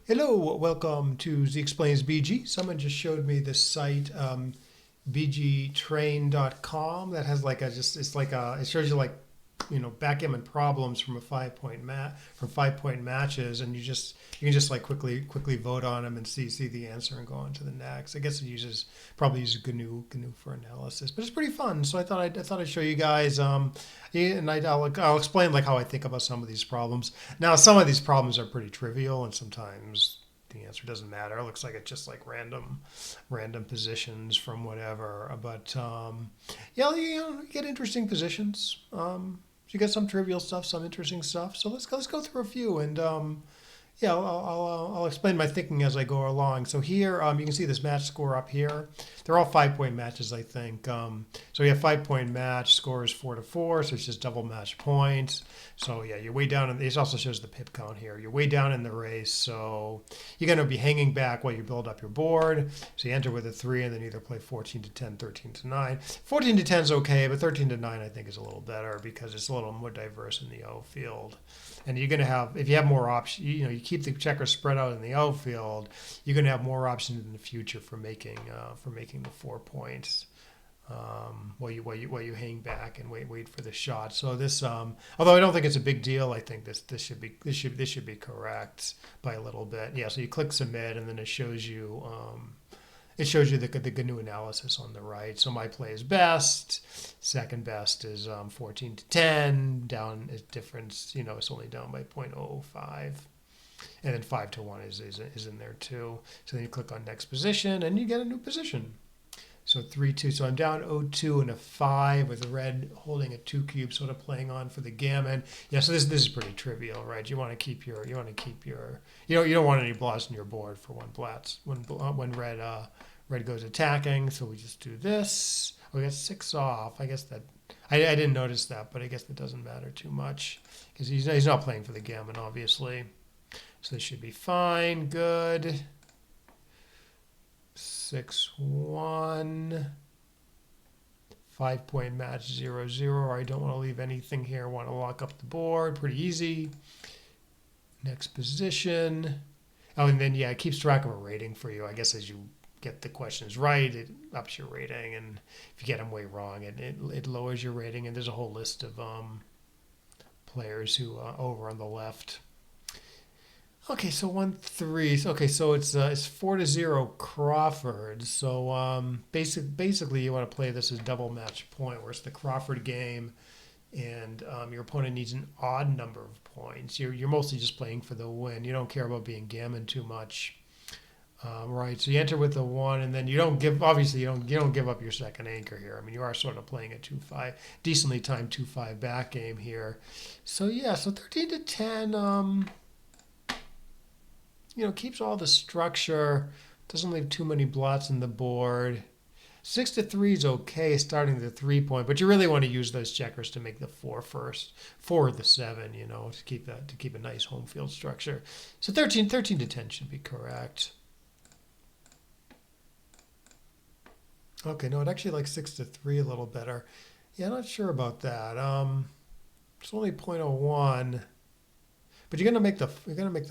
Hello, welcome to Z Explains BG. Someone just showed me this site, bgtrain.com, that has like a just it's like a it shows you like backgammon problems from a 5 point matches, and you can just like quickly vote on them and see the answer and go on to the next. I guess it probably uses GNU for analysis, but it's pretty fun. So I thought I'd show you guys, yeah, and I'll explain like how I think about some of these problems. Now some of these problems are pretty trivial, and sometimes the answer doesn't matter. It looks like it's just like random positions from whatever. But yeah, you get interesting positions. You get some trivial stuff, some interesting stuff. So let's go through a few, and yeah, I'll explain my thinking as I go along. So here, you can see this match score up here. They're all 5 point matches, I think. So we have 5 point match, score is 4-4, so it's just double match points. So yeah, you're way down, and this also shows the pip count here. You're way down in the race, so you're going to be hanging back while you build up your board. So you enter with a 3 and then either play 14-10, 13-9. 14-10 is okay, but 13-9 I think is a little better because it's a little more diverse in the O field. And you're going to have, if you have more options, you keep the checkers spread out in the outfield, you're going to have more options in the future for making the 4 points, while you hang back and wait for the shot. So this, although I don't think it's a big deal, I think this should be correct by a little bit. Yeah. So you click submit, and then it shows you the GNU analysis on the right. So my play is best. Second best is 14-10. Down is difference. It's only down by 0.005. And then 5-1 is in there too. So then you click on next position, and you get a new position. So 3-2. So I'm down 0-2 and a 5 with red holding a 2 cube, sort of playing on for the gammon. Yeah. So this is pretty trivial, right? You want to keep your you don't want any blots in your board for when red goes attacking. So we just do this. We got 6 off. I guess that I didn't notice that, but I guess that doesn't matter too much because he's not playing for the gammon, obviously. So this should be fine. Good. 6-1. 5 point match 0-0. I don't want to leave anything here. I want to lock up the board. Pretty easy. Next position. Oh, and then yeah, it keeps track of a rating for you. I guess as you get the questions right, it ups your rating, and if you get them way wrong, it lowers your rating. And there's a whole list of players who over on the left. Okay, so 1-3. Okay, so it's 4-0 Crawford. So basically, you want to play this as double match point, where it's the Crawford game, and your opponent needs an odd number of points. You're mostly just playing for the win. You don't care about being gammon too much, right? So you enter with the 1, and then you don't give. Obviously, you don't give up your second anchor here. I mean, you are sort of playing a 2-5, decently timed 2-5 back game here. So yeah, so 13-10. Keeps all the structure, doesn't leave too many blots in the board. 6-3 is okay starting the 3 point, but you really want to use those checkers to make the 4 first, 4 or the 7, to keep a nice home field structure. So 13-10 should be correct. Okay, no, it actually likes 6-3 a little better. Yeah, not sure about that. It's only 0.01. But you're gonna make the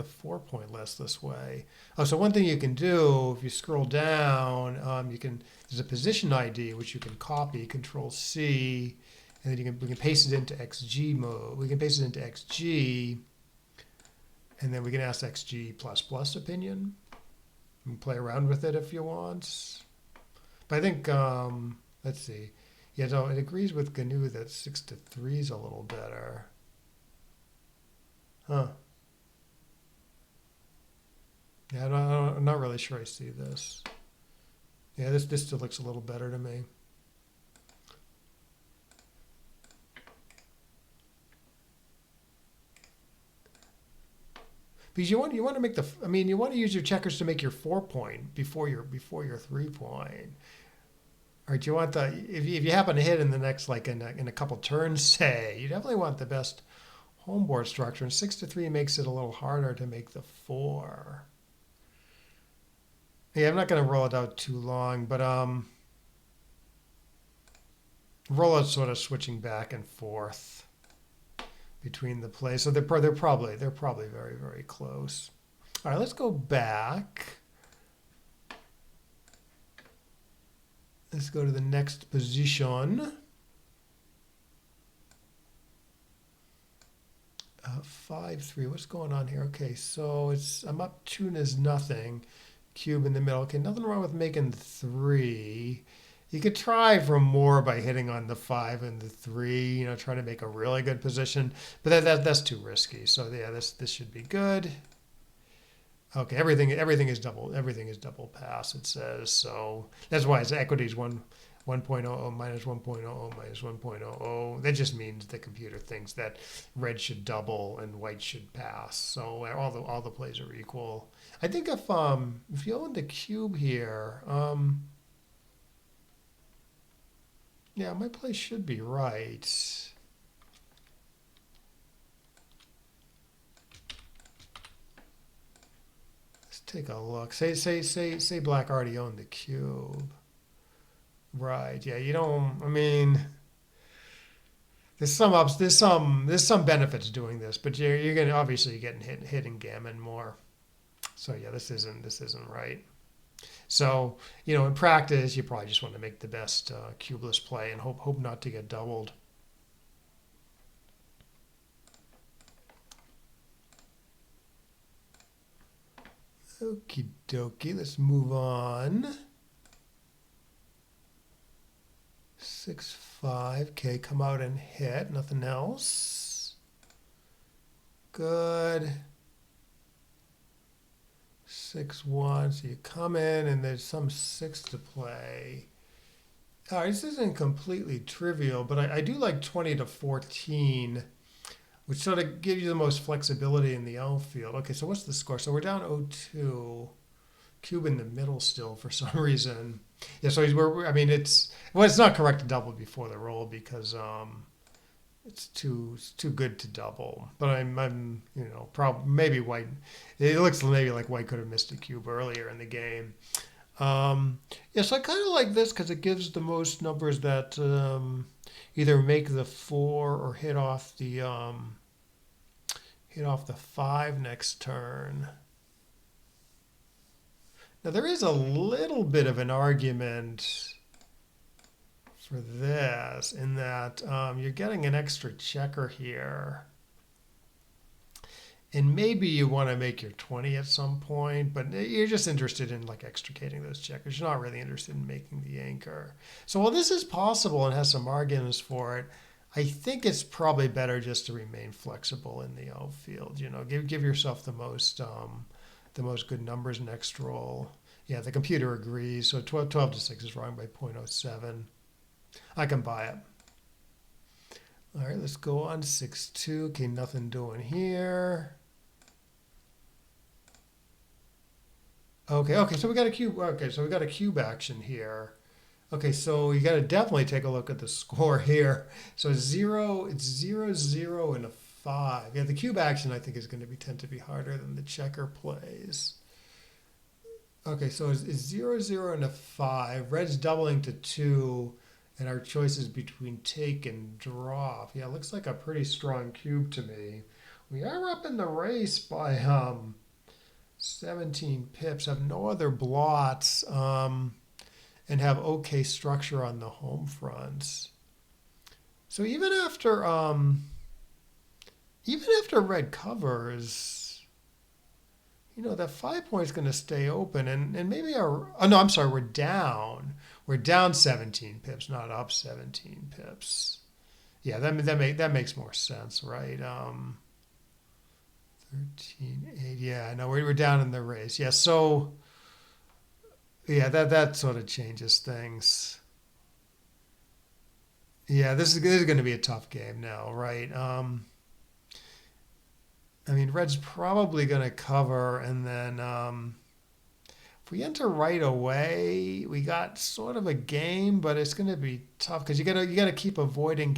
4 point less this way. Oh, so one thing you can do if you scroll down, there's a position ID which you can copy, Control C, and then we can paste it into XG mode. We can paste it into XG, and then we can ask XG++ opinion. You can play around with it if you want. But I think let's see. Yeah, no, it agrees with GNU that 6-3 is a little better. Huh. Yeah, I'm not really sure I see this. Yeah, this still looks a little better to me. Because you want to make you want to use your checkers to make your 4 point before your 3 point. Or do you want if you happen to hit in the next, like in a couple turns, say, you definitely want the best home board structure, and 6-3 makes it a little harder to make the 4. Yeah, I'm not going to roll it out too long, but roll out sort of switching back and forth between the plays. So they're probably very very close. All right, let's go back. Let's go to the next position. 5-3. What's going on here? Okay, so I'm up 2 and there's nothing. Cube in the middle. Okay, nothing wrong with making 3. You could try for more by hitting on the 5 and the 3. Try to make a really good position, but that's too risky. So yeah, this should be good. Okay, everything is double pass. It says so. That's why its equity is 1.00 minus 1.00 minus 1.00. That just means the computer thinks that red should double and white should pass. So all the plays are equal. I think if you own the cube here, yeah, my play should be right. Take a look. Say black already owned the cube. Right. Yeah, you don't I mean there's some benefits doing this, but you're gonna obviously getting hit in gammon more. So yeah, this isn't right. So, in practice you probably just want to make the best cubeless play and hope not to get doubled. Okie dokie, let's move on. 6-5. Okay, come out and hit. Nothing else. Good. 6-1. So you come in and there's some 6 to play. All right, this isn't completely trivial, but I do like 20 to 14, which sort of gives you the most flexibility in the outfield. Okay, so what's the score? So we're down 0-2. Cube in the middle still for some reason. Yeah, so it's not correct to double before the roll because it's too good to double. But I'm maybe white. It looks maybe like white could have missed a cube earlier in the game. Yeah, so I kind of like this because it gives the most numbers that either make the 4 or hit off the 5 next turn. Now there is a little bit of an argument for this in that you're getting an extra checker here. And maybe you want to make your 20 at some point, but you're just interested in like extricating those checkers. You're not really interested in making the anchor. So while this is possible and has some arguments for it, I think it's probably better just to remain flexible in the outfield. Give yourself the most good numbers next roll. Yeah, the computer agrees. So 12 to 6 is wrong by 0.07. I can buy it. All right, let's go on 6-2. Okay, nothing doing here. Okay, so we got a cube. Okay, so we got a cube action here. Okay, so you got to definitely take a look at the score here. So it's 0, 0, and a 5. Yeah, the cube action I think is going to tend to be harder than the checker plays. Okay, so it's 0, 0, and a 5. Red's doubling to 2, and our choice is between take and drop. Yeah, looks like a pretty strong cube to me. We are up in the race by 17 pips, have no other blots, and have okay structure on the home fronts. So even after red covers, that 5 point is going to stay open, and maybe I'm sorry, we're down. We're down 17 pips, not up 17 pips. Yeah, that makes more sense, right? 13-8. Yeah, no, we're down in the race. Yeah, so yeah, that sort of changes things. Yeah, this is going to be a tough game now, right? Red's probably going to cover, and then if we enter right away, we got sort of a game, but it's going to be tough because you got to keep avoiding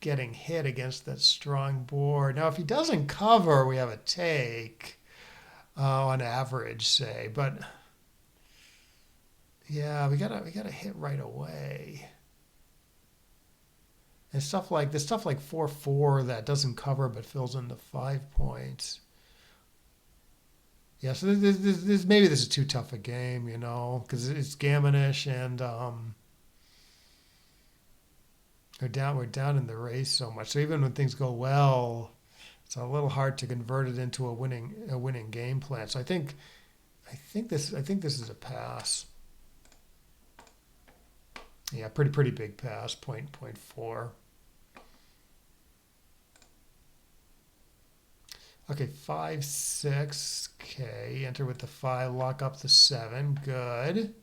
getting hit against that strong board. Now, if he doesn't cover, we have a take on average, say, but yeah, we gotta hit right away. And stuff like 4-4 that doesn't cover but fills in the 5 points. Yeah, so maybe this is too tough a game, you know, because it's gammonish and we're down in the race so much. So even when things go well, it's a little hard to convert it into a winning game plan. So I think this is a pass. Yeah, pretty big pass, point four. Okay, 5, 6. Okay, enter with the 5, lock up the 7. Good.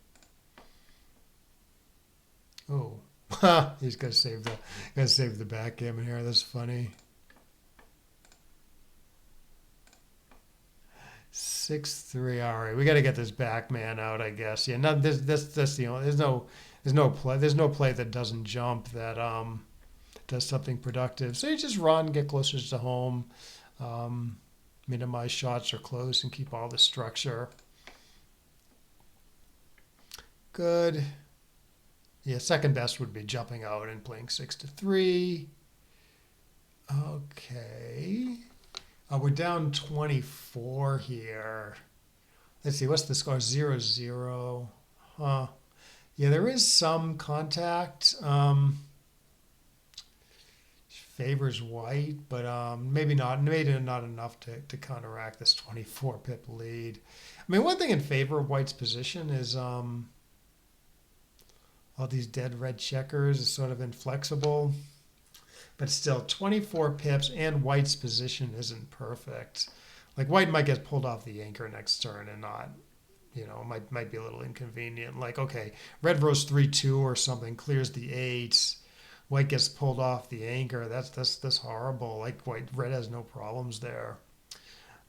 Oh, he's gonna save the backgammon here. That's funny. 6, 3. All right, we got to get this back man out, I guess. Yeah, not this. That's the only. There's no play that doesn't jump that does something productive. So you just run, get closer to home, um, minimize shots or close, and keep all the structure. Good. Yeah, second best would be jumping out and playing 6 to 3. Okay. We're down 24 here. Let's see, what's the score? 0-0. Huh. Yeah, there is some contact. Favors white, but maybe not enough to counteract this 24 pip lead. I mean, one thing in favor of white's position is all these dead red checkers is sort of inflexible. But still, 24 pips and white's position isn't perfect. Like white might get pulled off the anchor next turn and not, might be a little inconvenient. Like, okay, red rose 3-2 or something clears the 8. White gets pulled off the anchor. That's horrible. Like red has no problems there.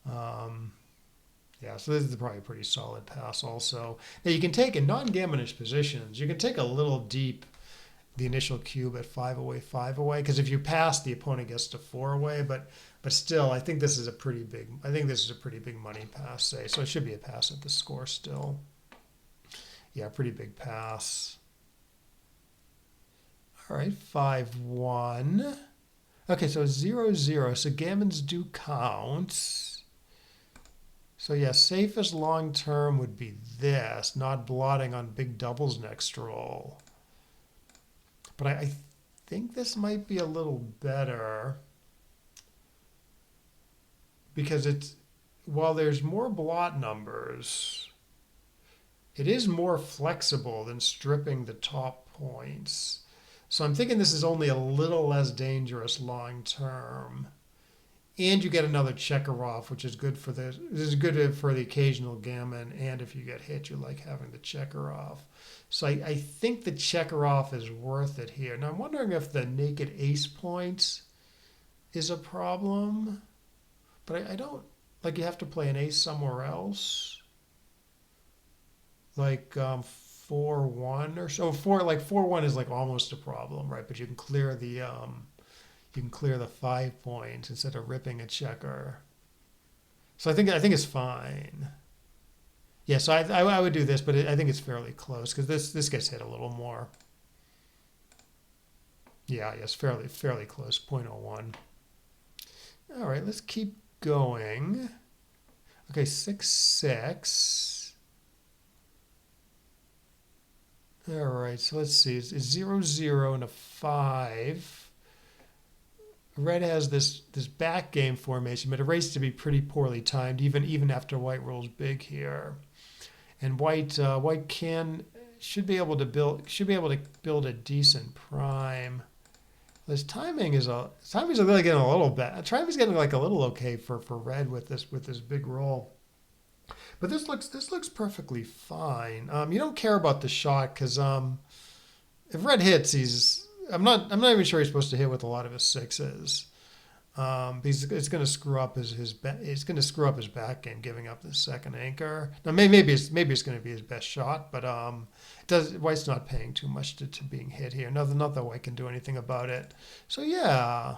Um, yeah, so this is probably a pretty solid pass also. Now you can take in non-gammonish positions, you can take a little deep the initial cube at 5 away, because if you pass, the opponent gets to 4 away. But still, I think this is a pretty big. I think this is a pretty big money pass. Say so, it should be a pass at the score still. Yeah, pretty big pass. All right, 5-1. Okay, so 0-0. So gammons do count. So yeah, safest long term would be this, not blotting on big doubles next roll. But I think this might be a little better because while there's more blot numbers, it is more flexible than stripping the top points. So I'm thinking this is only a little less dangerous long term. And you get another checker off, which is good for this. This is good for the occasional gammon, and if you get hit, you like having the checker off. So I think the checker off is worth it here. Now I'm wondering if the naked ace points is a problem, but I don't like you have to play an ace somewhere else, like 4-1 or so. 4-1 is like almost a problem, right? But you can clear the 5 points instead of ripping a checker. So I think it's fine. Yeah, so I would do this, but I think it's fairly close because this gets hit a little more. Yeah, yes, fairly close, 0.01. All right, let's keep going. Okay, 6-6. All right, so let's see. It's 0-0 and a 5. Red has this back game formation, but a race to be pretty poorly timed, even after white rolls big here. And white should be able to build a decent prime. This timing is really getting a little bad. Timing's getting like a little okay for red with this big roll. But this looks perfectly fine. You don't care about the shot because if red hits, I'm not even sure he's supposed to hit with a lot of his 6s. Because it's going to screw up his back game, giving up the second anchor. Now maybe it's going to be his best shot, but White's not paying too much to being hit here. Not that White can do anything about it. So yeah.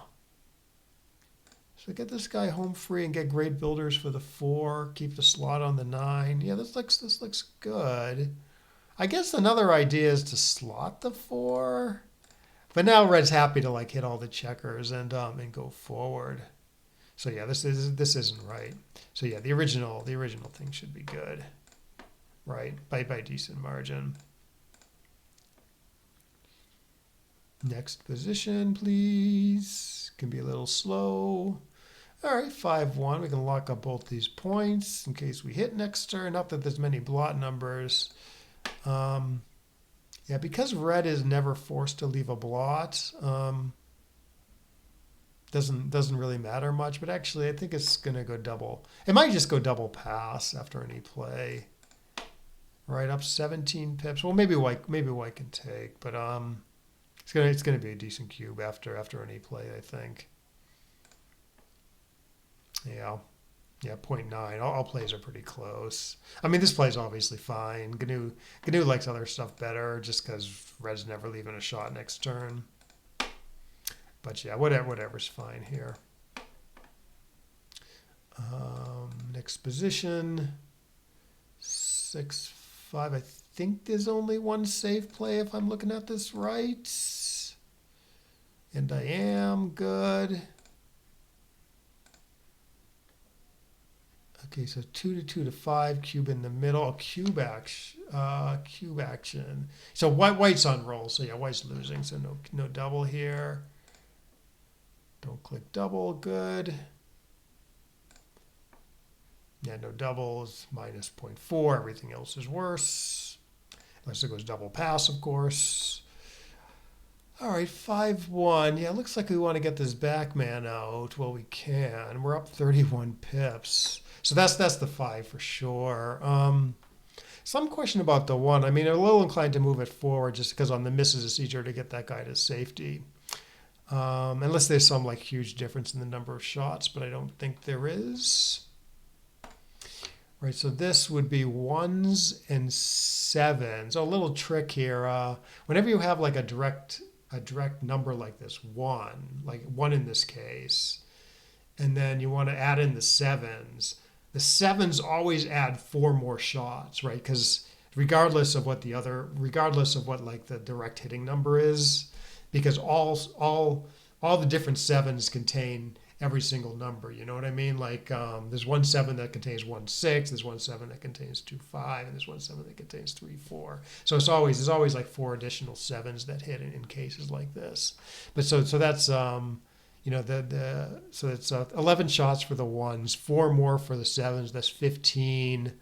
So get this guy home free and get great builders for the 4. Keep the slot on the 9. Yeah, this looks good. I guess another idea is to slot the 4. But now red's happy to like hit all the checkers and go forward. So yeah, this isn't right. So yeah, the original thing should be good, right? By decent margin. Next position, please. Can be a little slow. All right, 5-1. We can lock up both these points in case we hit next turn. Not that there's many blot numbers. Yeah, because red is never forced to leave a blot. Doesn't really matter much, but actually I think it's gonna go double. It might just go double pass after any play. Right up 17 pips. Well, maybe white can take, but it's gonna be a decent cube after any play, I think. Yeah. Yeah, point 0.9. All plays are pretty close. I mean, this play's obviously fine. GNU likes other stuff better just because red's never leaving a shot next turn. But yeah, whatever's fine here. Next position, 6-5. I think there's only one safe play if I'm looking at this right. And I am good. Okay, so 2-5, cube in the middle, cube action. So white's on roll, so yeah, white's losing, so no double here. Don't click double, good. Yeah, no doubles, minus 0.4, everything else is worse. Unless it goes double pass, of course. All right, 5-1. Yeah, looks like we want to get this backman out. Well, we can. We're up 31 pips. So that's the 5 for sure. Some question about the 1. I mean, I'm a little inclined to move it forward just because on the misses it's easier to get that guy to safety. Unless there's some like huge difference in the number of shots, but I don't think there is. Right, so this would be 1s and 7s. Oh, a little trick here. Whenever you have like a direct number like this, 1, like 1 in this case, and then you want to add in the 7s. The 7s always add 4 more shots, right? Because regardless of what like the direct hitting number is, because all the different 7s contain every single number. You know what I mean? Like there's 1 7 that contains 1 6, there's 1 7 that contains 2 5, and there's 1 7 that contains 3 4. So there's always like 4 additional 7s that hit in cases like this. But so that's so it's 11 shots for the 1s, 4 more for the 7s. That's 15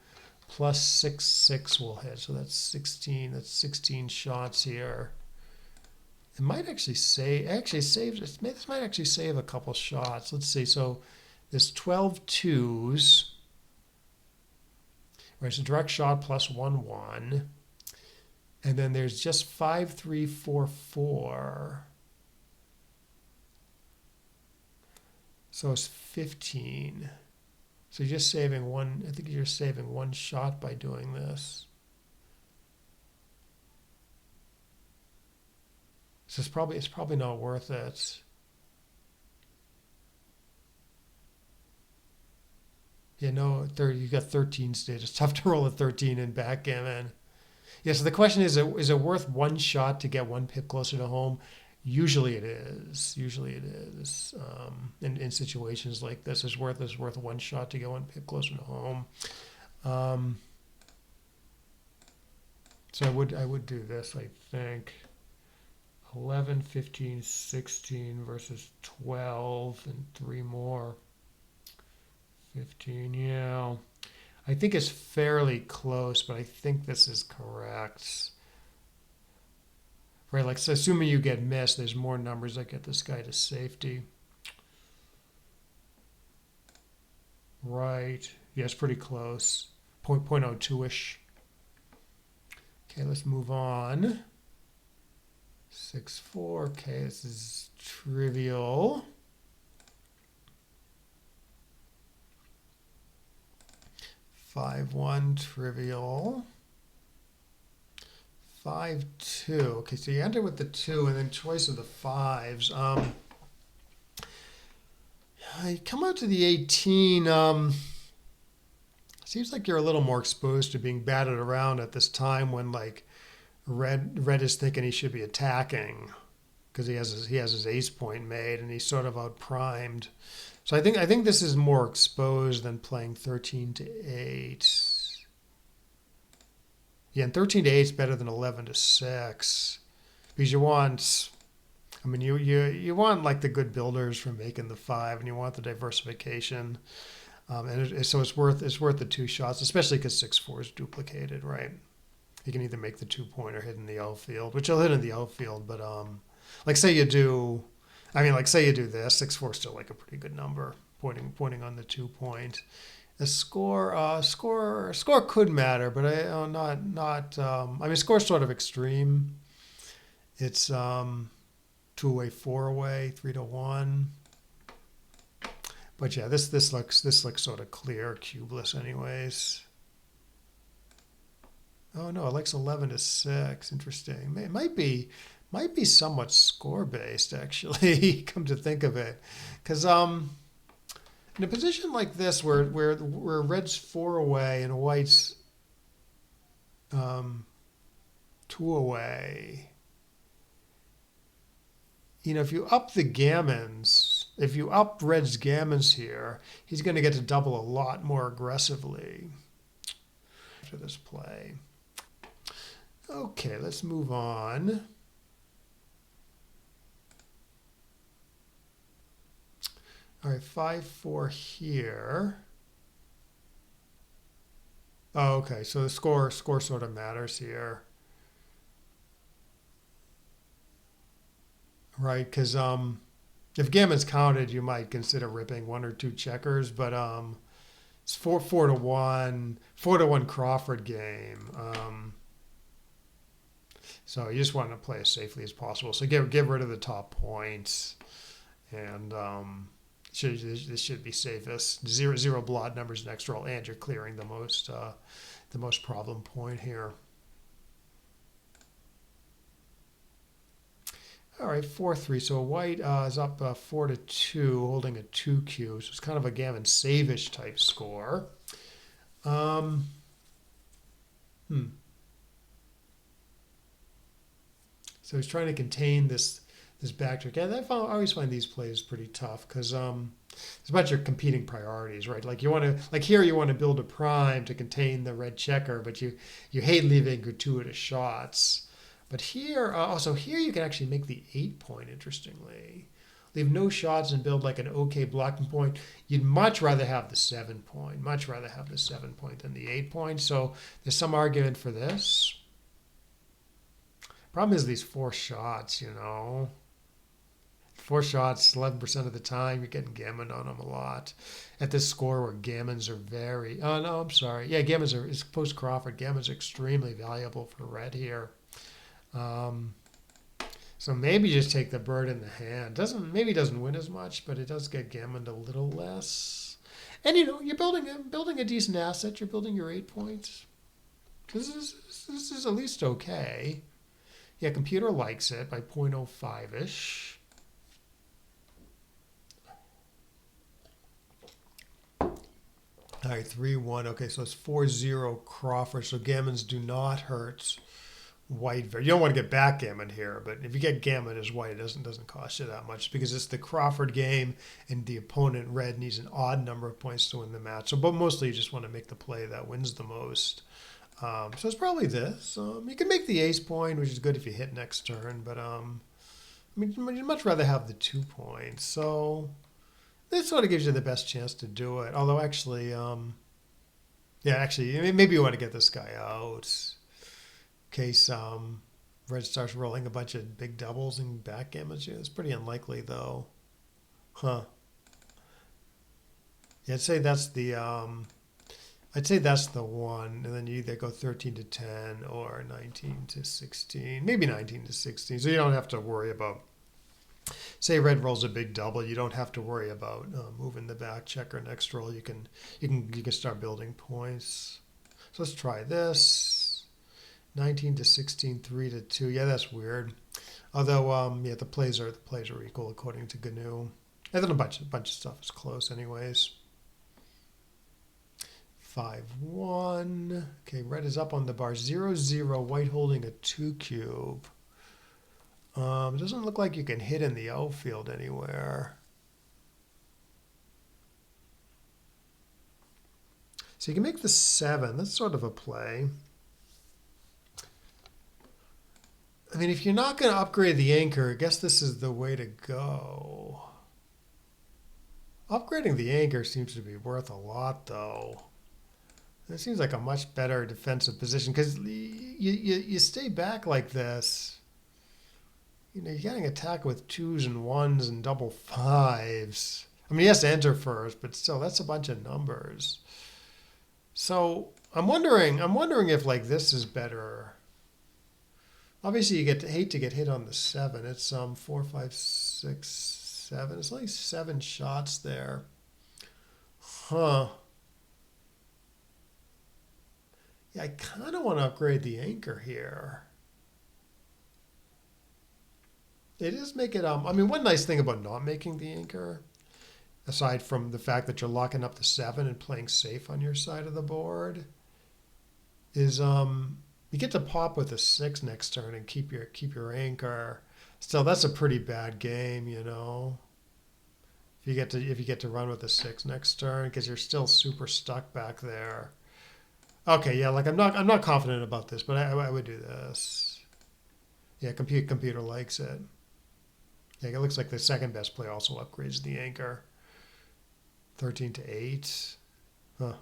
plus 6 will hit. So that's 16. That's 16 shots here. It might actually this might actually save a couple shots. Let's see. So there's 12 2s. Right, so direct shot plus 1 1. And then there's just 5 3 4 4. So it's 15. So you're just saving one. I think you're saving 1 shot by doing this. So it's probably not worth it. You know, you got 13 stages. It's tough to roll a 13 in backgammon. Yeah, so the question is it worth 1 shot to get 1 pip closer to home? Usually it is. In situations like this, it's worth 1 shot to get 1 pip closer to home. So I would do this, I think. 11, 15, 16 versus 12 and 3 more. 15, yeah. I think it's fairly close, but I think this is correct. Right, like so assuming you get missed, there's more numbers that get this guy to safety. Right. Yeah, it's pretty close. 0.02-ish. Okay, let's move on. 6-4. Okay, this is trivial. Five one trivial. 5-2. Okay, so you enter with the 2 and then choice of the 5s. You come out to the 18. Seems like you're a little more exposed to being batted around at this time when like red is thinking he should be attacking. because he has his ace point made and he's sort of out primed. So I think this is more exposed than playing 13 to 8. Yeah, and 13 to 8 is better than 11 to 6 because you want. I mean, you want like the good builders from making the 5, and you want the diversification, so it's worth the 2 shots, especially because 6-4 is duplicated, right? You can either make the 2-pointer hit in the outfield, which will hit in the outfield, but like say you do, I mean, like say you do this, 6-4 is still like a pretty good number, pointing on the 2-point. The score could matter, but not. I mean, score's sort of extreme. It's 2 away, 4 away, 3-1. But yeah, this looks sort of clear, cubeless, anyways. Oh no, it likes 11 to 6. Interesting. It might be somewhat score based actually. Come to think of it, because in a position like this where red's 4 away and white's 2 away, if you up the gammons, if you up red's gammons here, he's going to get to double a lot more aggressively after this play. Okay, let's move on. All right, 5-4 here. Oh, okay, so the score sort of matters here, right? Because if gammon's counted, you might consider ripping 1 or 2 checkers, but it's 4-1 Crawford game. So you just want to play as safely as possible. So get rid of the top points, and this should be safest. Zero blot numbers next roll, and you're clearing the most problem point here. All right, 4-3. So white is up 4-2, holding a 2Q. So it's kind of a gammon save-ish type score. Hmm. So he's trying to contain this back trick. And I always find these plays pretty tough because there's a bunch of competing priorities, right? Like here you want to build a prime to contain the red checker, but you hate leaving gratuitous shots. But here, here you can actually make the 8-point. Interestingly, leave no shots and build like an okay blocking point. You'd much rather have the 7-point. Much rather have the 7-point than the 8-point. So there's some argument for this. Problem is these 4 shots, 4 shots, 11% of the time, you're getting gammon on them a lot. At this score where gammons are very, oh no, I'm sorry. Yeah, gammons is post Crawford. Gammons are extremely valuable for red here. So maybe just take the bird in the hand. Maybe doesn't win as much, but it does get gammoned a little less. And you're building a decent asset. You're building your 8 points. This is at least okay. Yeah, computer likes it by 0.05-ish. All right, 3-1. Okay, so it's 4-0 Crawford. So gammons do not hurt white. You don't want to get backgammon here, but if you get gammon as white, it doesn't cost you that much because it's the Crawford game, and the opponent red needs an odd number of points to win the match. So, but mostly you just want to make the play that wins the most. So it's probably this. You can make the ace point, which is good if you hit next turn, but I mean, you'd much rather have the 2 points. So this sort of gives you the best chance to do it. Although actually, maybe you want to get this guy out in case red starts rolling a bunch of big doubles and backgammons. Yeah, it's pretty unlikely though. Huh. Yeah, I'd say that's the one, and then you either go 13 to 10 or 19 to 16, maybe 19 to 16. So you don't have to worry about, say red rolls a big double, you don't have to worry about moving the back checker next roll. You can start building points. So let's try this. 19 to 16, 3 to 2. Yeah, that's weird. Although the plays are equal according to GNU. And then a bunch of stuff is close anyways. 5-1. Okay, red is up on the bar. 0-0, white holding a 2 cube. It doesn't look like you can hit in the outfield anywhere. So you can make the 7. That's sort of a play. I mean, if you're not going to upgrade the anchor, I guess this is the way to go. Upgrading the anchor seems to be worth a lot, though. It seems like a much better defensive position because you stay back like this. You know, you're getting attacked with 2s and 1s and double 5s. I mean, he has to enter first, but still, that's a bunch of numbers. So I'm wondering if like this is better. Obviously, you hate to get hit on the 7. It's 4, 5, 6, 7. It's only 7 shots there. Huh. Yeah, I kind of want to upgrade the anchor here. It is make it. I mean, one nice thing about not making the anchor, aside from the fact that you're locking up the 7 and playing safe on your side of the board, is you get to pop with a 6 next turn and keep your anchor. Still, that's a pretty bad game, you know. If you get to run with a 6 next turn, because you're still super stuck back there. Okay, yeah, like I'm not confident about this, but I would do this. Yeah, computer likes it. Yeah, it looks like the second best play also upgrades the anchor. 13 to 8. Huh.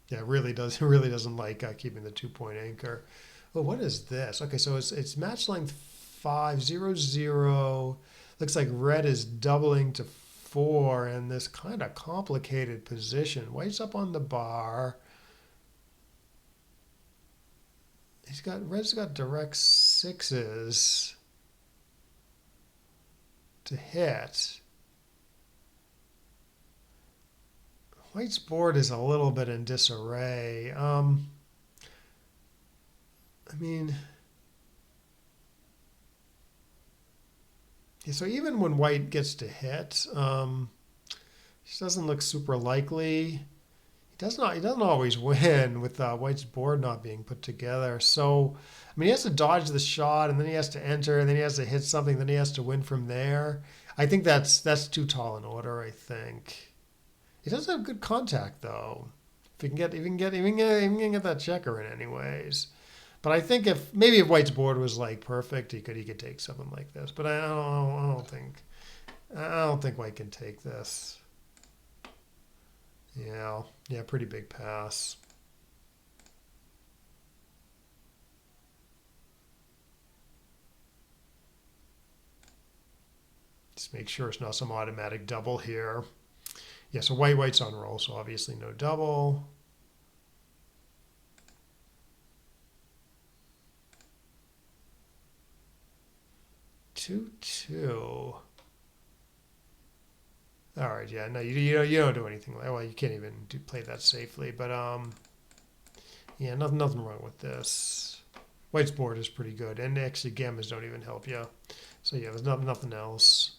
Yeah, it really doesn't like keeping the 2-point anchor. Oh, what is this? Okay, so it's match length 5, 0, 0. Looks like red is doubling to 4 in this kind of complicated position. White's up on the bar. Red's got direct 6s to hit. White's board is a little bit in disarray. I mean, yeah, so even when white gets to hit, it doesn't look super likely. He doesn't always win with white's board not being put together. So, I mean, he has to dodge the shot, and then he has to enter, and then he has to hit something, then he has to win from there. I think that's too tall an order. I think. He does have good contact though. If he can get that checker in anyways. But I think if White's board was like perfect, he could take something like this. But I don't think White can take this. Yeah, pretty big pass. Just make sure it's not some automatic double here. Yeah, so white's on roll, so obviously no double. Two. All right, yeah, no, you don't do anything like, well, you can't even play that safely, but yeah, nothing wrong with this. White's board is pretty good, and actually gammas don't even help you. So yeah, there's nothing else.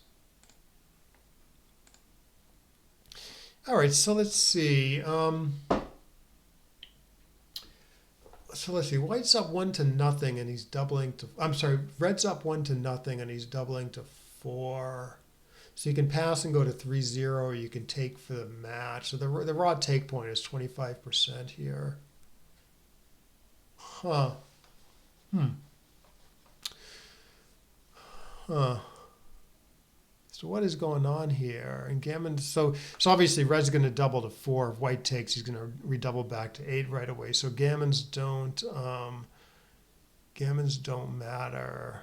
All right, so let's see. So let's see. White's up 1-0, and he's doubling to. I'm sorry, red's up 1-0, and he's doubling to 4. So you can pass and go to 3-0, or you can take for the match. So the raw take point is 25% here. Huh. Huh. So what is going on here? And gammon, so obviously red's going to double to 4. If white takes, he's going to redouble back to 8 right away. So gammons don't matter.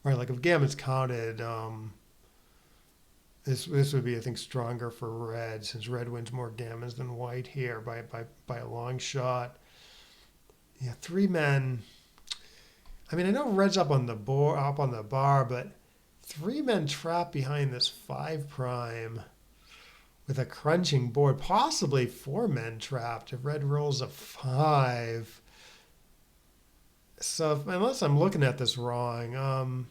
Right, like if gammons counted, this would be, I think, stronger for red, since red wins more gammons than white here by a long shot. Yeah, 3 men. I mean, I know red's up on the bar, but 3 men trapped behind this 5 prime with a crunching board, possibly 4 men trapped if red rolls a 5. So unless I'm looking at this wrong,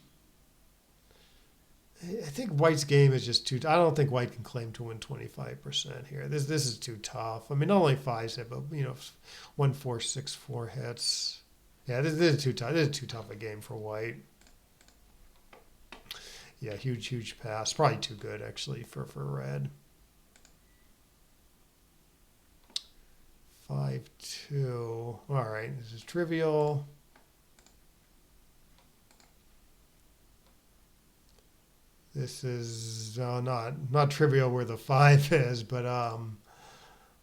I think white's game is just too. I don't think white can claim to win 25% here. This is too tough. I mean, not only 5 hit, but 1, 4, 6, 4 hits. Yeah, this is too tough. This is too tough a game for white. Yeah, huge pass. Probably too good actually for red. 5-2. All right, this is trivial. This is not trivial where the 5 is, but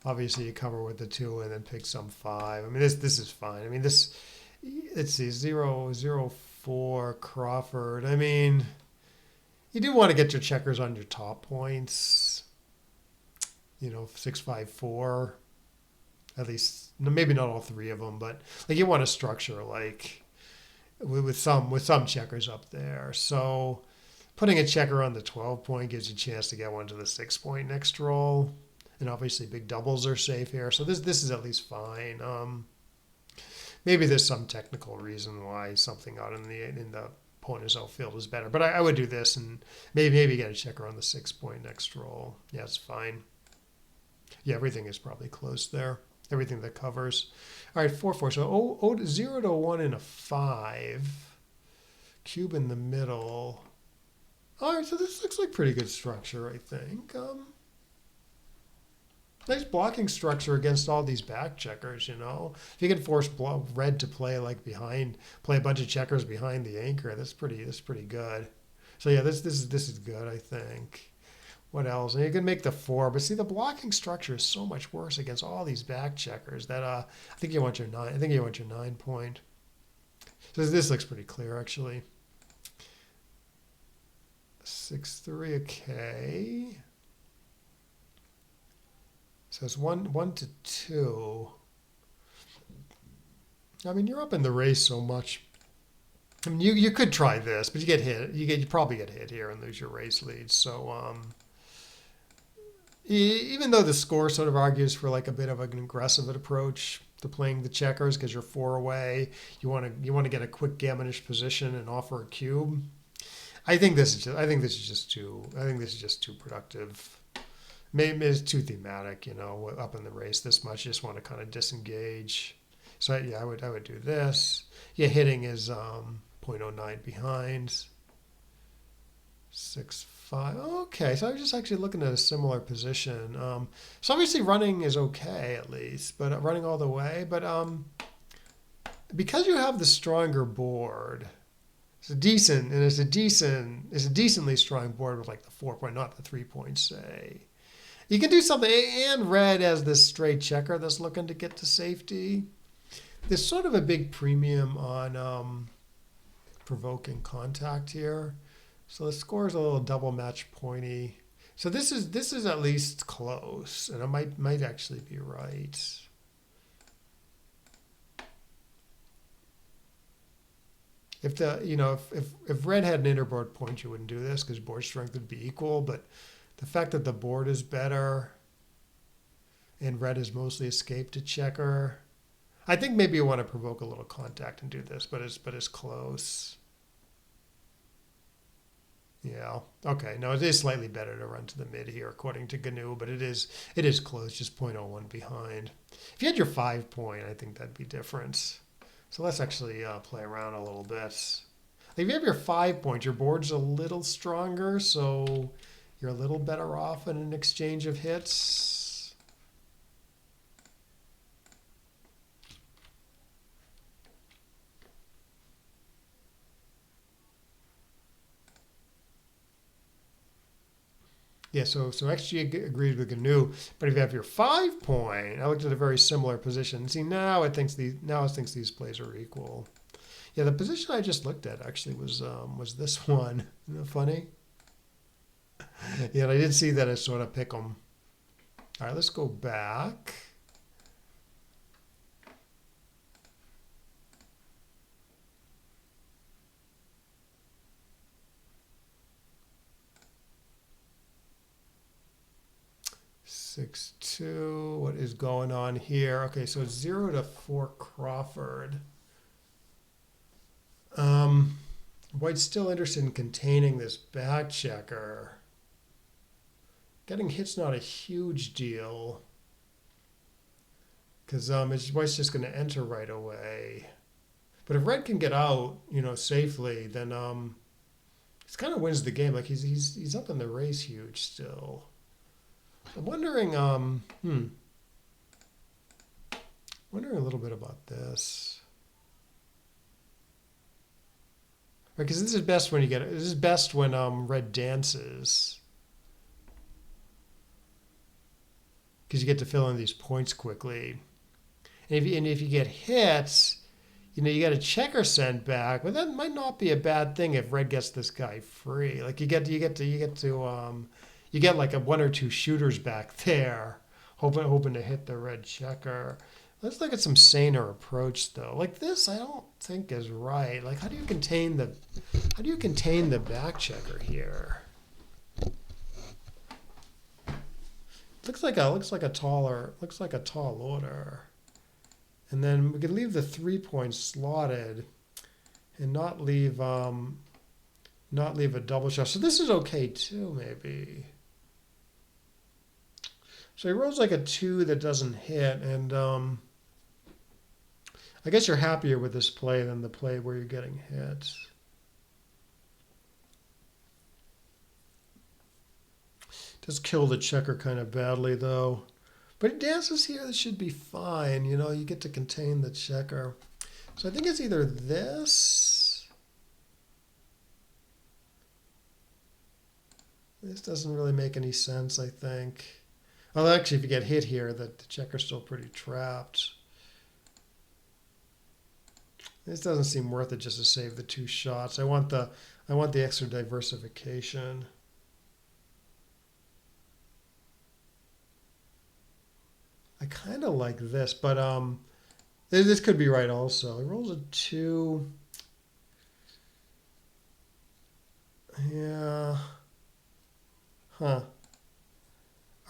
obviously you cover with the 2 and then pick some 5. I mean this is fine. I mean this. Let's see, 0-0-4 Crawford. I mean, you do want to get your checkers on your top points. 6-5-4. At least maybe not all three of them, but like you want to structure like with some checkers up there. So putting a checker on the 12 point gives you a chance to get one to the 6 point next roll, and obviously big doubles are safe here. So this is at least fine. Maybe there's some technical reason why something out in the opponent's outfield is better, but I would do this and maybe get a checker on the 6 point next roll. Yeah, it's fine. Yeah, everything is probably close there. Everything that covers. All right, 4-4. So 0-1 and a 5. Cube in the middle. All right, so this looks like pretty good structure, I think. Nice blocking structure against all these back checkers, If you can force red to play play a bunch of checkers behind the anchor, that's pretty good. So yeah, this is good, I think. What else? And you can make the 4, but see the blocking structure is so much worse against all these back checkers that I think you want your 9. I think you want your 9 point. So this looks pretty clear actually. 6-3, okay. So it's 1-2. I mean, you're up in the race so much. I mean, you could try this, but you get hit. You probably get hit here and lose your race lead. So even though the score sort of argues for like a bit of an aggressive approach to playing the checkers because you're 4 away, you want to get a quick gammonish position and offer a cube. I think this is just too productive. Maybe it's too thematic, up in the race this much. You just want to kind of disengage. So yeah, I would do this. Yeah, hitting is 0.09 behind. 6-5. Okay, so I was just actually looking at a similar position. So obviously running is okay at least, but running all the way. But because you have the stronger board, it's a decently strong board with like the 4 point, not the 3 point, say. You can do something, and red as this straight checker that's looking to get to safety. There's sort of a big premium on provoking contact here. So the score is a little double match pointy. So this is at least close, and I might actually be right. If red had an interboard point, you wouldn't do this because board strength would be equal. But the fact that the board is better and red is mostly escaped to checker, I think maybe you want to provoke a little contact and do this, but it's close. Yeah. Okay. No, it is slightly better to run to the mid here, according to GNU, but it is close, just 0.01 behind. If you had your 5 point, I think that'd be different. So let's actually play around a little bit. If you have your 5 point, your board's a little stronger, so you're a little better off in an exchange of hits. Yeah, so XG agrees with GNU, but if you have your 5 point, I looked at a very similar position. See, now it thinks these plays are equal. Yeah, the position I just looked at actually was this one. Isn't that funny? Yeah, and I did see that as sort of pick 'em. All right, let's go back. Six, 2. What is going on here? Okay, so it's 0-4 Crawford. White's still interested in containing this back checker. Getting hit's not a huge deal because White's just going to enter right away. But if red can get out, safely, then kind of wins the game. Like he's up in the race huge still. I'm wondering wondering a little bit about this. Because this is best when this is best when red dances. Because you get to fill in these points quickly. And if you get hits, you got a checker sent back, but that might not be a bad thing if red gets this guy free. Like you get like a one or two shooters back there, hoping to hit the red checker. Let's look at some saner approach though. Like this, I don't think is right. Like how do you contain the back checker here? Looks like a tall order. And then we could leave the 3 points slotted and not leave a double shot. So this is okay too, maybe. So he rolls like a 2 that doesn't hit, and I guess you're happier with this play than the play where you're getting hit. Does kill the checker kind of badly though. But it dances here, this should be fine. You get to contain the checker. So I think it's either this. This doesn't really make any sense, I think. Although actually, if you get hit here, the checker's still pretty trapped. This doesn't seem worth it just to save the 2 shots. I want the extra diversification. I kind of like this, but this could be right also. He rolls a 2. Yeah. Huh.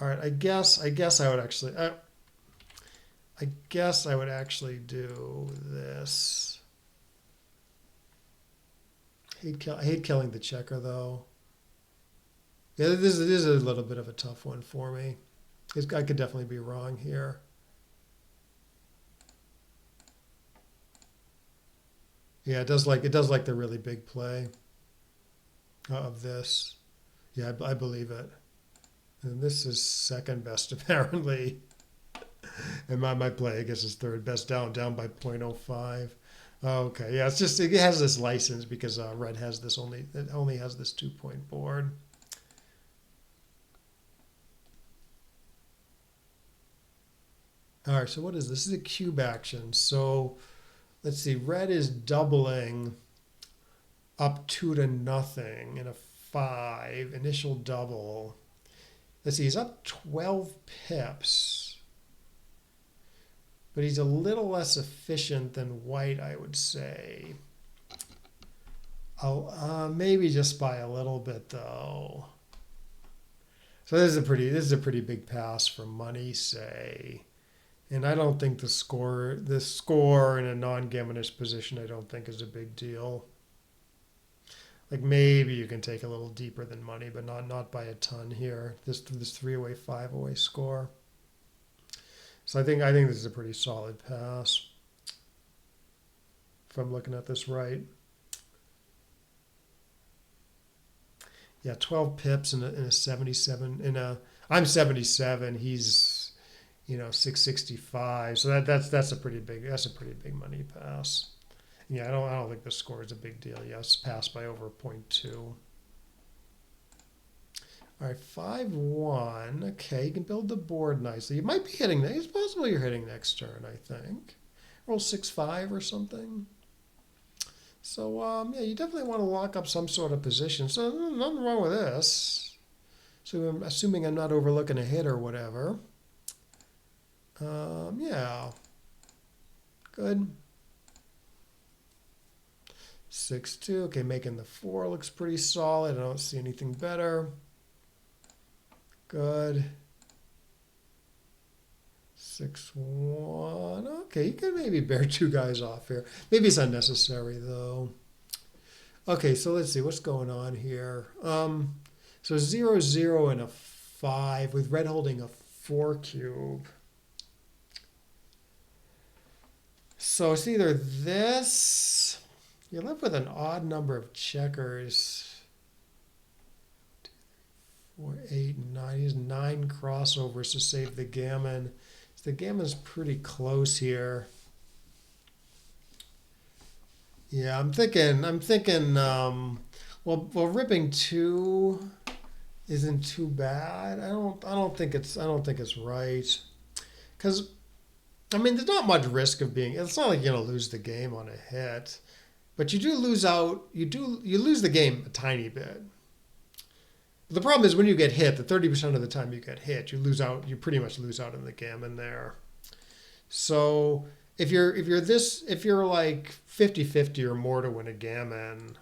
All right. I guess I would actually. I guess I would actually do this. I hate killing the checker though. Yeah, this is a little bit of a tough one for me. I could definitely be wrong here. Yeah, it does like the really big play of this. Yeah, I believe it. And this is second best apparently. And my play, I guess, is third best down by 0.05. Okay, yeah, it has this license because red has this only has this 2-point board. All right, so what is this? This is a cube action. So let's see, red is doubling up 2-0 in a 5 initial double. Let's see, he's up 12 pips, but he's a little less efficient than white, I would say. Maybe just by a little bit though. So this is a pretty big pass for money, say. And I don't think the score in a non-gammonist position, I don't think is a big deal. Like maybe you can take a little deeper than money, but not by a ton here. This 3-away, 5-away score. So I think this is a pretty solid pass. If I'm looking at this right. Yeah, 12 pips in a 77 I'm 77, he's 665. So that's a pretty big money pass. Yeah, I don't think the score is a big deal. Yes, passed by over 0.2. All right, 5-1. Okay, you can build the board nicely. You might be hitting next. It's possible you're hitting next turn, I think. Roll 6-5 or something. So yeah, you definitely want to lock up some sort of position. So nothing wrong with this. So I'm assuming I'm not overlooking a hit or whatever. Yeah, good. 6-2. Okay, making the 4 looks pretty solid. I don't see anything better. Good. 6-1. Okay, you can maybe bear 2 guys off here. Maybe it's unnecessary though. Okay, so let's see what's going on here. So 0-0 and a 5 with red holding a 4 cube. So it's either this. You're left with an odd number of checkers. 4, 8, 9. He has 9 crossovers to save the gammon. The gammon's pretty close here. Yeah, I'm thinking. Well, ripping 2 isn't too bad. I don't think it's right. Because I mean, there's not much risk of being. It's not like you're gonna lose the game on a hit, but you do lose out. You lose the game a tiny bit. The problem is when you get hit, the 30% of the time you get hit, you lose out. You pretty much lose out on the gammon there. So if you're like 50-50 or more to win a gammon,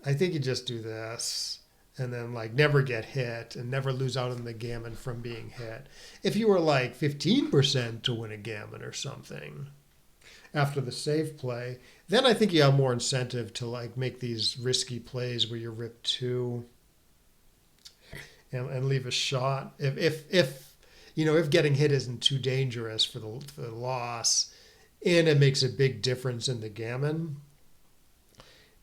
I think you just do this and then like never get hit and never lose out on the gammon from being hit. If you were like 15% to win a gammon or something after the save play, then I think you have more incentive to like make these risky plays where you rip 2 and leave a shot. If getting hit isn't too dangerous for the loss, and it makes a big difference in the gammon,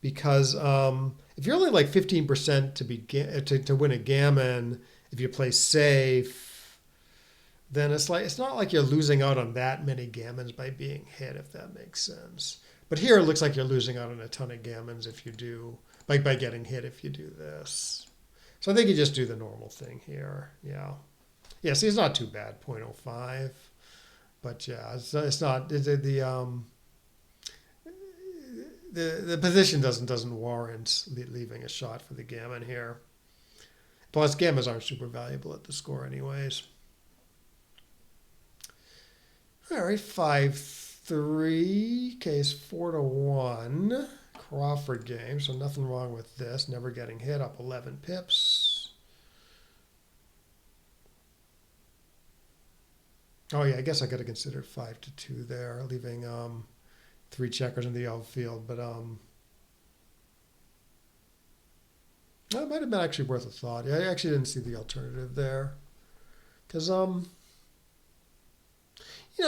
because if you're only like 15% to win a gammon, if you play safe, then it's not like you're losing out on that many gammons by being hit, if that makes sense. But here it looks like you're losing out on a ton of gammons if you do by getting hit if you do this. So I think you just do the normal thing here. Yeah. Yeah, see, it's not too bad, 0.05. But yeah, it's not the position doesn't warrant leaving a shot for the gammon here. Plus, gammons aren't super valuable at the score, anyways. All right, 5-3. Case 4-1. Crawford game, so nothing wrong with this. Never getting hit, up 11 pips. Oh yeah, I guess I could have considered 5-2 there, leaving 3 checkers in the outfield, but that might have been actually worth a thought. Yeah, I actually didn't see the alternative there, because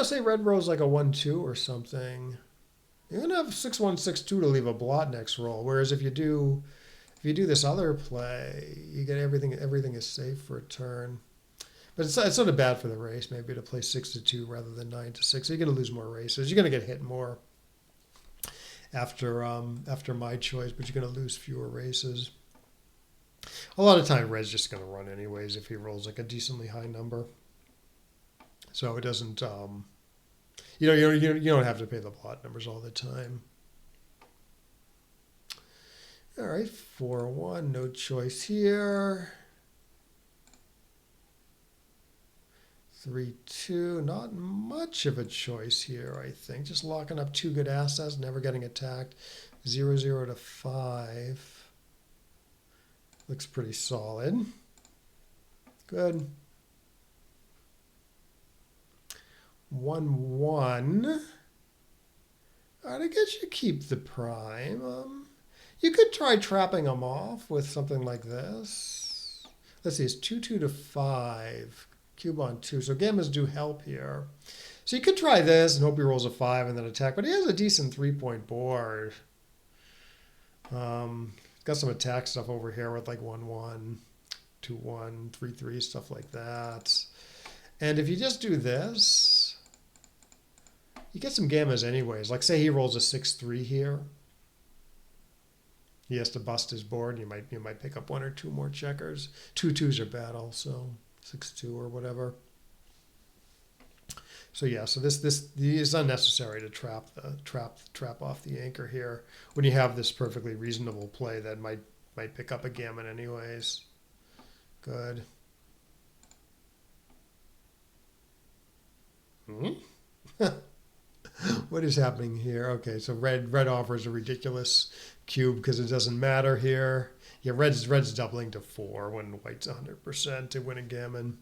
say red rose like a 1-2 or something. You're gonna have 6-1, 6-2 to leave a blot next roll. Whereas if you do this other play, you get everything is safe for a turn. But it's not bad for the race, maybe to play 6-2 rather than 9-6. So you're going to lose more races. You're going to get hit more after my choice, but you're going to lose fewer races. A lot of time, red's just going to run anyways if he rolls like a decently high number. So it doesn't, you don't have to pay the blot numbers all the time. All right, 4-1, no choice here. 3-2, not much of a choice here, I think. Just locking up 2 good assets, never getting attacked. 0-0 to 5. Looks pretty solid. Good. 1-1. All right, I guess you keep the prime. You could try trapping them off with something like this. Let's see, it's 2-2 to 5. Cube on 2. So gammas do help here. So you could try this and hope he rolls a 5 and then attack. But he has a decent 3-point board. Got some attack stuff over here with like 1-1, 2-1, 3-3, stuff like that. And if you just do this, you get some gammas anyways. Like say he rolls a 6-3 here. He has to bust his board. You might pick up 1 or 2 more checkers. 2 2s are bad also. 6-2 or whatever. So yeah, so this is unnecessary to trap off the anchor here when you have this perfectly reasonable play that might pick up a gammon anyways. Good. What is happening here? Okay, so red offers a ridiculous cube because it doesn't matter here. Yeah, red's doubling to 4 when white's 100% to win a gammon.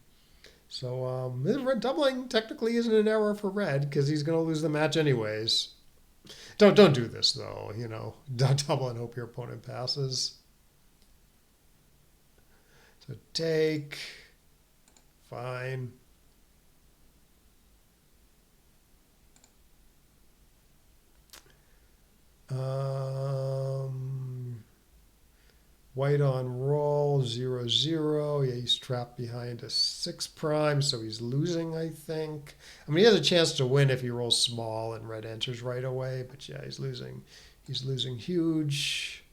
So red doubling technically isn't an error for red because he's going to lose the match anyways. Don't do this though. Don't double and hope your opponent passes. So take, fine. white on roll, 0-0. Yeah, he's trapped behind a 6 prime, so he's losing, I think. I mean, he has a chance to win if he rolls small and red enters right away, but yeah, he's losing. He's losing huge.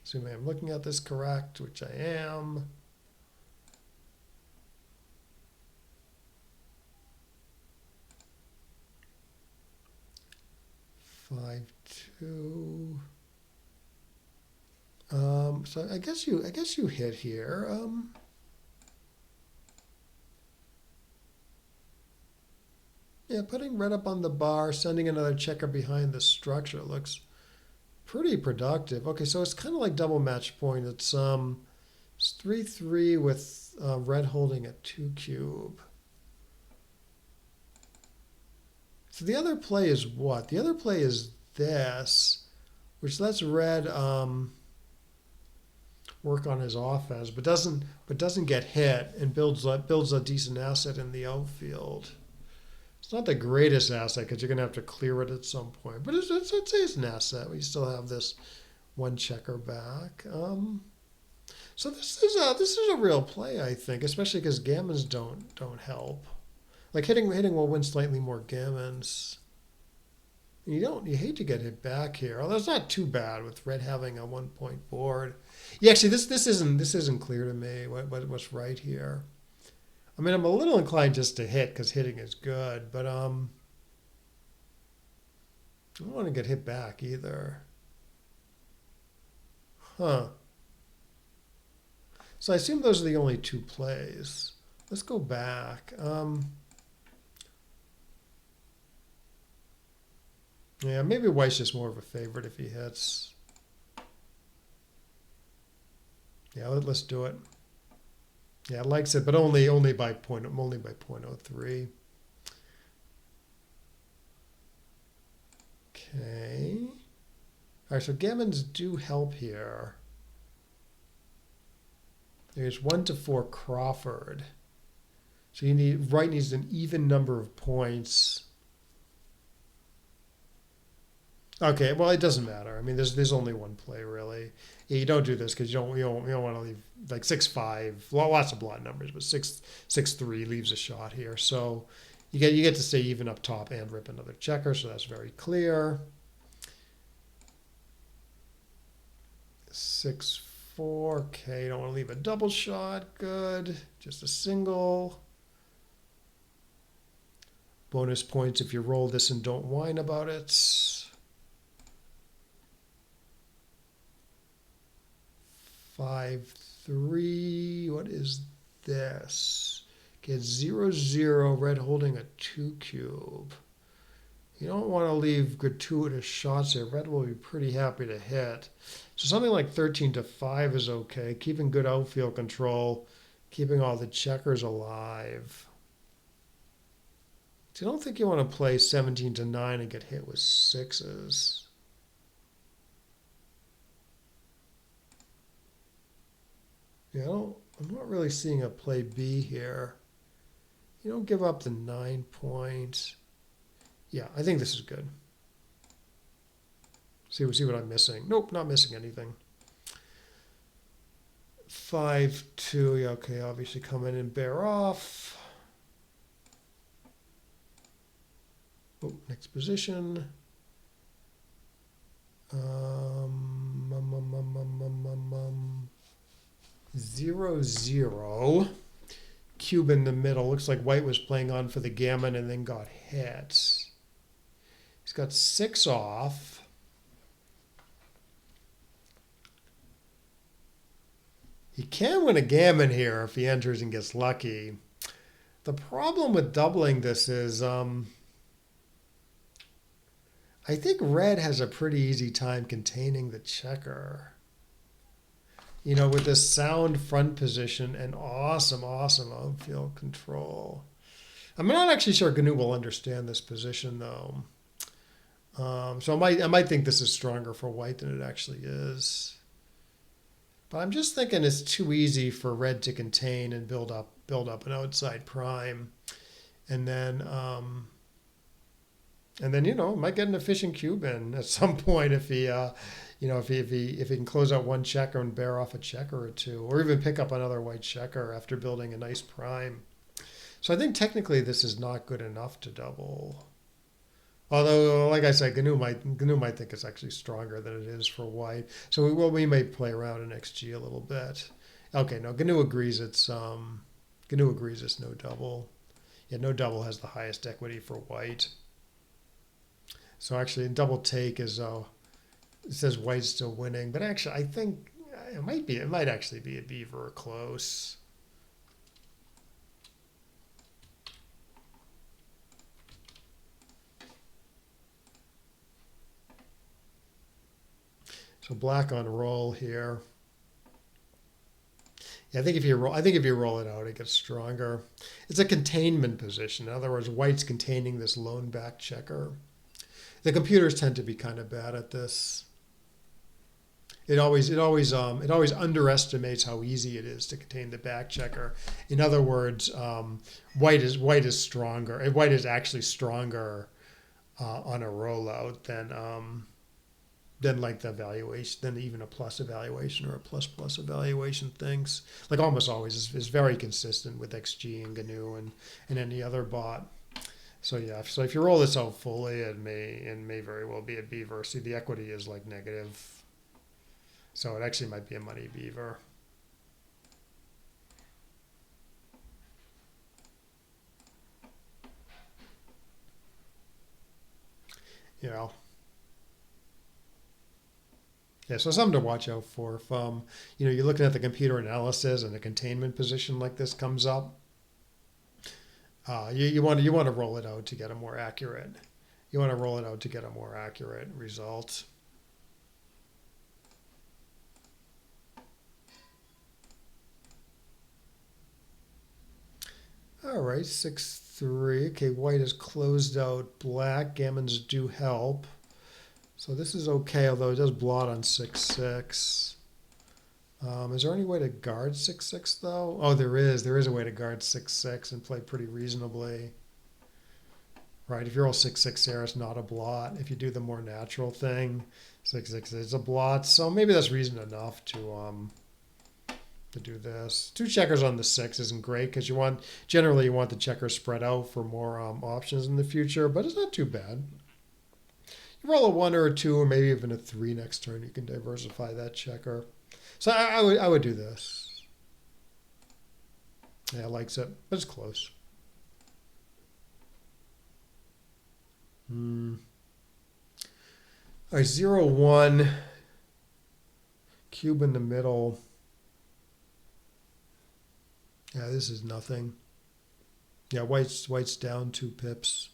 Assuming I'm looking at this correct, which I am. Five, two. So I guess you hit here. Yeah, putting red up on the bar, sending another checker behind the structure looks pretty productive. Okay, so it's kind of like double match point. It's 3-3 with red holding a 2 cube. So the other play is what? The other play is this, which lets red work on his offense, but doesn't get hit and builds a decent asset in the outfield. It's not the greatest asset because you're going to have to clear it at some point, but it's an asset. We still have this one checker back. So this is a real play, I think, especially because gammons don't help. Like hitting will win slightly more gammons. You hate to get hit back here, although it's not too bad with red having a 1-point board. Yeah, actually, this isn't clear to me what's right here. I mean, I'm a little inclined just to hit because hitting is good, but I don't want to get hit back either. Huh. So I assume those are the only two plays. Let's go back. Yeah, maybe white's just more of a favorite if he hits. Yeah, let's do it. Yeah, likes it, but only by 0.03. Okay. All right, so gammons do help here. There's 1-4 Crawford. So white needs an even number of points. Okay, well, it doesn't matter. I mean, there's only one play really. Yeah, you don't do this because you don't want to leave like 6-5. Lots of blot numbers, but 6-3 leaves a shot here. So you get to stay even up top and rip another checker. So that's very clear. 6-4. Okay, you don't want to leave a double shot. Good. Just a single. Bonus points if you roll this and don't whine about it. 5-3. What is this? Get 0-0. Red holding a 2 cube. You don't want to leave gratuitous shots here. Red will be pretty happy to hit. So something like 13-5 is okay. Keeping good outfield control. Keeping all the checkers alive. So I don't think you want to play 17-9 and get hit with sixes. You know, I'm not really seeing a play B here. You don't give up the 9 points. Yeah, I think this is good. See what I'm missing. Nope, not missing anything. 5-2. Yeah, okay, obviously come in and bear off. Oh, next position. 0-0. Cube in the middle. Looks like white was playing on for the gammon and then got hit. He's got 6 off. He can win a gammon here if he enters and gets lucky. The problem with doubling this is I think red has a pretty easy time containing the checker. You know, with this sound front position and awesome outfield control. I'm not actually sure GNU will understand this position though. So I might think this is stronger for white than it actually is. But I'm just thinking it's too easy for red to contain and build up an outside prime. And then And then might get an efficient cube in at some point if he if he can close out one checker and bear off a checker or two, or even pick up another white checker after building a nice prime. So I think technically this is not good enough to double. Although, like I said, GNU might think it's actually stronger than it is for white. So we may play around in XG a little bit. Okay, no, GNU agrees it's no double. Yeah, no double has the highest equity for white. So actually, double take is it says white's still winning, but actually I think it might actually be a beaver or close. So black on roll here. Yeah, I think if you roll it out, it gets stronger. It's a containment position. In other words, white's containing this lone back checker. The computers tend to be kind of bad at this. It always underestimates how easy it is to contain the back checker. In other words, white is stronger. White is actually stronger on a rollout than like the evaluation, than even a plus evaluation or a plus plus evaluation thinks. Like almost always is very consistent with XG and GNU and any other bot. So yeah, so if you roll this out fully, it may very well be a beaver. See, the equity is like negative, so it actually might be a money beaver. You know. Yeah, so something to watch out for. If you're looking at the computer analysis and a containment position like this comes up, you want to roll it out to get a more accurate. You want to roll it out to get a more accurate result. All right, 6-3. Okay, white is closed out black. Gammons do help. So this is okay, although it does blot on 6-6. Is there any way to guard 6-6 though? Oh, there is. There is a way to guard 6-6 and play pretty reasonably. Right, if you're all 6-6 here, it's not a blot. If you do the more natural thing, 6-6 is a blot. So maybe that's reason enough to do this. Two checkers on the 6 isn't great because generally you want the checkers spread out for more options in the future, but it's not too bad. You roll a 1 or a 2 or maybe even a 3 next turn. You can diversify that checker. So I would do this. Yeah, likes it, but it's close. All right, 0-1. Cube in the middle. Yeah, this is nothing. Yeah, white's down 2 pips.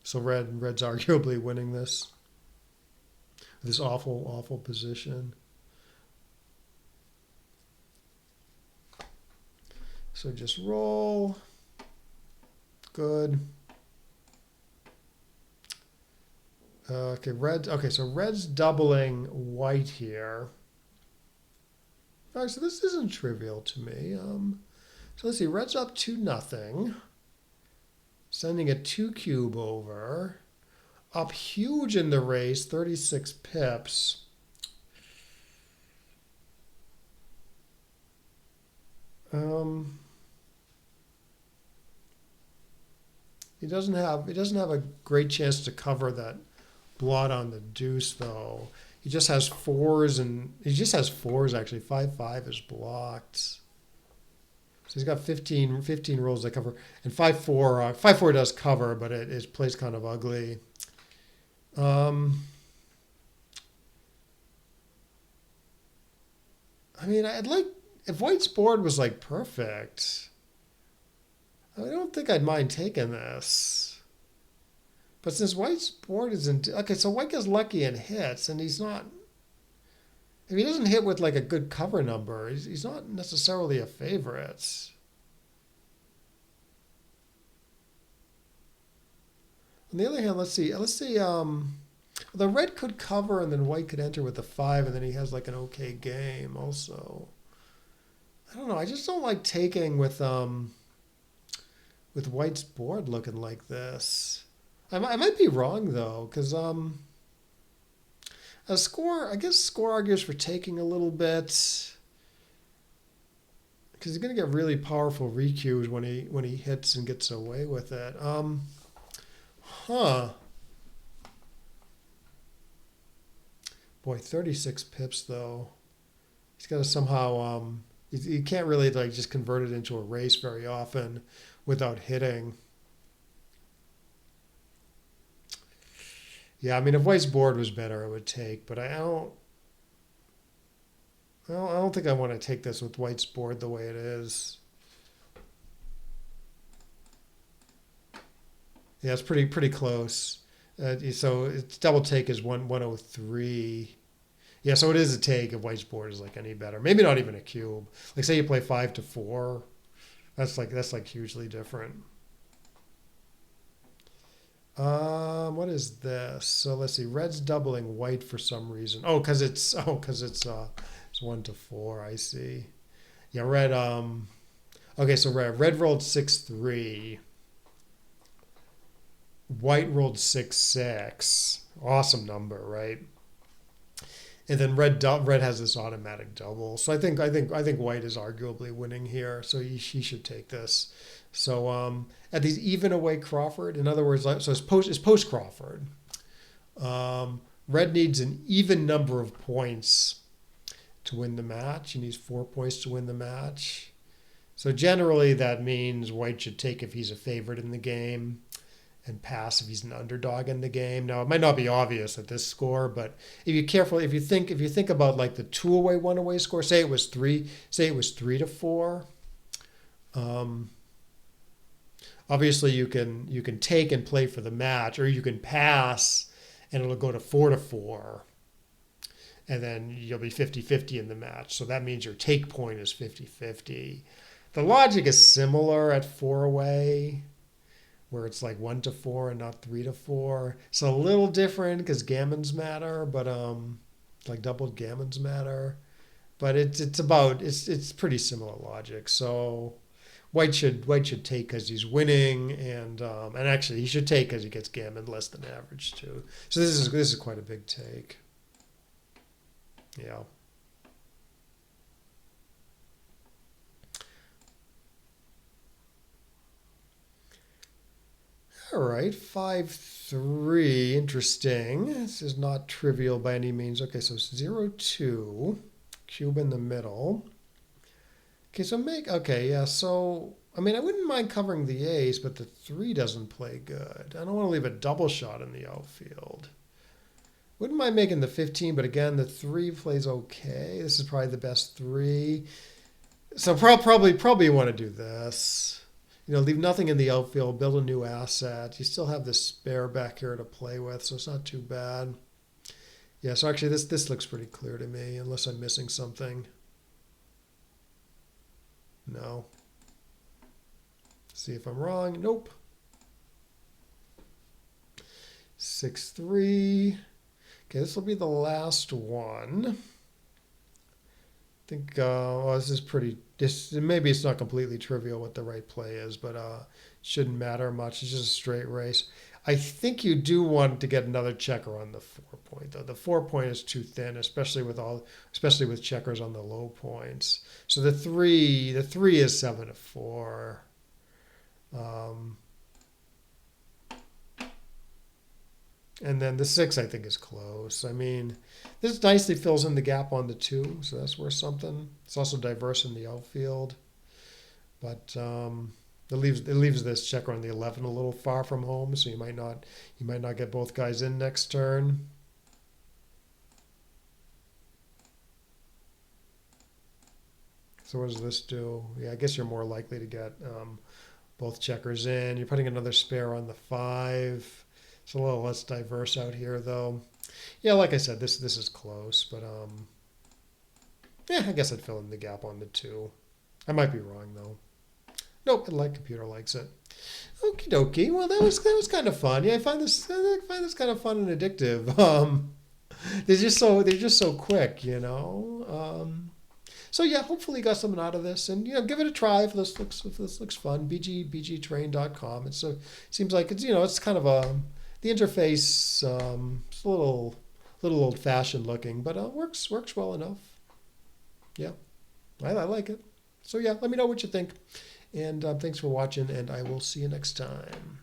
So red's arguably winning this awful position. So just roll. Good. Okay, so red's doubling white here. All right, so this isn't trivial to me. So let's see, red's up 2-0. Sending a 2 cube over. Up huge in the race, 36 pips. He doesn't have a great chance to cover that blot on the deuce though. He just has 4s actually. 5-5 is blocked. So he's got 15 rolls that cover, and 5-4 does cover, but it plays kind of ugly. I mean, I'd like if white's board was like perfect. I don't think I'd mind taking this. But since white's board isn't okay, so white gets lucky and hits, and he's not. If he doesn't hit with like a good cover number, he's not necessarily a favorite. On the other hand, let's see. The red could cover, and then white could enter with the 5, and then he has like an okay game. Also, I don't know. I just don't like taking with white's board looking like this. I might be wrong though, because a score. I guess score argues for taking a little bit. Because he's going to get really powerful recues when he hits and gets away with it. Huh. Boy, 36 pips though. He's got to somehow he can't really like just convert it into a race very often without hitting. Yeah, I mean if White's board was better, it would take, but I don't think I want to take this with White's board the way it is. Yeah, it's pretty close. So its double take is 103. Yeah, so it is a take if White's board is like any better. Maybe not even a cube. Like say you play 5 to 4. That's like hugely different. What is this? So let's see. Red's doubling White for some reason. Because it's 1 to 4. I see. Yeah, red. Okay, so red rolled 6-3. White rolled 6-6. Awesome number, right? And then red has this automatic double. So I think White is arguably winning here. So he should take this. So at these even away Crawford, in other words, so it's post Crawford. Red needs an even number of points to win the match. He needs 4 points to win the match. So generally that means White should take if he's a favorite in the game and pass if he's an underdog in the game. Now it might not be obvious at this score, but if you think about like the 2 away 1 away score, say it was 3 to 4. Obviously you can take and play for the match, or you can pass and it'll go to 4 to 4. And then you'll be 50-50 in the match. So that means your take point is 50-50. The logic is similar at 4 away, where it's like 1 to 4 and not 3 to 4. It's a little different because gammons matter, but like doubled gammons matter. But it's pretty similar logic. So White should take because he's winning, and actually he should take because he gets gammon less than average too. So this is quite a big take. Yeah. All right, 5-3. Interesting. This is not trivial by any means. Okay, so 0-2. Cube in the middle. Okay, okay, yeah, so, I mean, I wouldn't mind covering the ace, but the 3 doesn't play good. I don't want to leave a double shot in the outfield. Wouldn't mind making the 15, but again, the 3 plays okay. This is probably the best 3. So probably you want to do this. Leave nothing in the outfield, build a new asset. You still have this spare back here to play with, so it's not too bad. Yeah, so actually this looks pretty clear to me, unless I'm missing something. No. See if I'm wrong. Nope. 6-3. Okay, this will be the last one. I think this is pretty. Maybe it's not completely trivial what the right play is, but it shouldn't matter much. It's just a straight race. I think you do want to get another checker on the 4 point though. The 4 point is too thin, especially with checkers on the low points. So the three is 7-4. And then the 6 I think is close. I mean, this nicely fills in the gap on the 2, so that's worth something. It's also diverse in the outfield, but it leaves this checker on the 11 a little far from home, so you might not get both guys in next turn. So what does this do? Yeah, I guess you're more likely to get both checkers in. You're putting another spare on the 5. It's a little less diverse out here, though. Yeah, like I said, this is close, but yeah, I guess I'd fill in the gap on the 2. I might be wrong though. Nope, computer likes it. Okie dokie. Well, that was kind of fun. Yeah, I find this kind of fun and addictive. They're just so quick, So yeah, hopefully you got something out of this, and give it a try if this looks fun. bgtrain.com. It seems like it's it's kind of a The interface is a little old fashioned looking, but works well enough. Yeah, I like it. So yeah, let me know what you think. And thanks for watching, and I will see you next time.